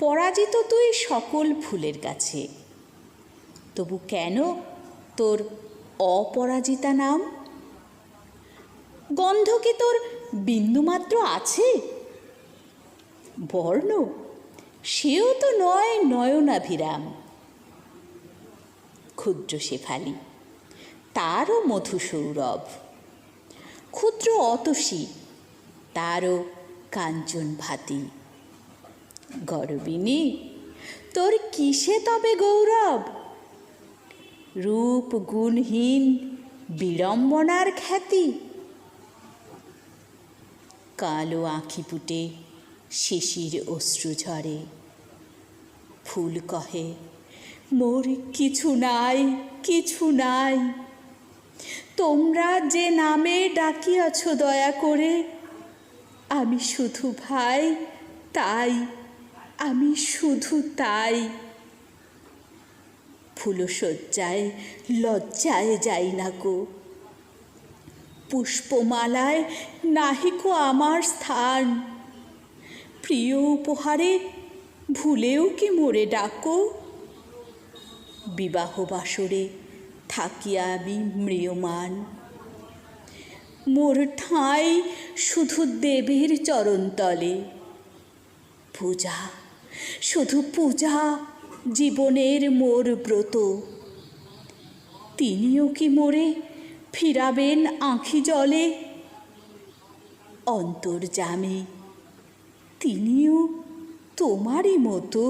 পরাজিত তুই সকল ফুলের কাছে, তবু কেন তোর অপরাজিতা নাম? গন্ধ কি তোর বিন্দুমাত্র আছে? বর্ণ সেও তো নয় নয়নাভিরাম। ক্ষুদ্র শেফালি, তারও মধুসৌরভ। ক্ষুদ্র অতসী, তারও কাঞ্চন ভাতি। গরবিনী, তোর কিসে তবে গৌরব? রূপ গুণহীন বিড়ম্বনার খ্যাতি। কালো আঁখি পুটে শিশির অশ্রু ঝরে। ফুল কহে, মোর কিছু নাই, কিছু নাই। তোমরা যে নামে ডাকিয়াছ দয়া করে, আমি শুধু ভাই তাই, আমি শুধু তাই। ফুলশয্যায় লজ্জায় যাই না গো, পুষ্পমালায় নাহিকো আমার স্থান। প্রিয় উপহারে ভুলেও কি মোরে ডাকো? বিবাহ বাসরে থাকিয়া আমি ম্রিয়মান। মোর ঠাঁই শুধু দেবীর চরণতলে। পূজা, শুধু পূজা জীবনের মোর ব্রত। তিনিও কি মোরে ফিরাবেন আঁখি জলে? অন্তর্যামী, তিনিও তোমারই মতো।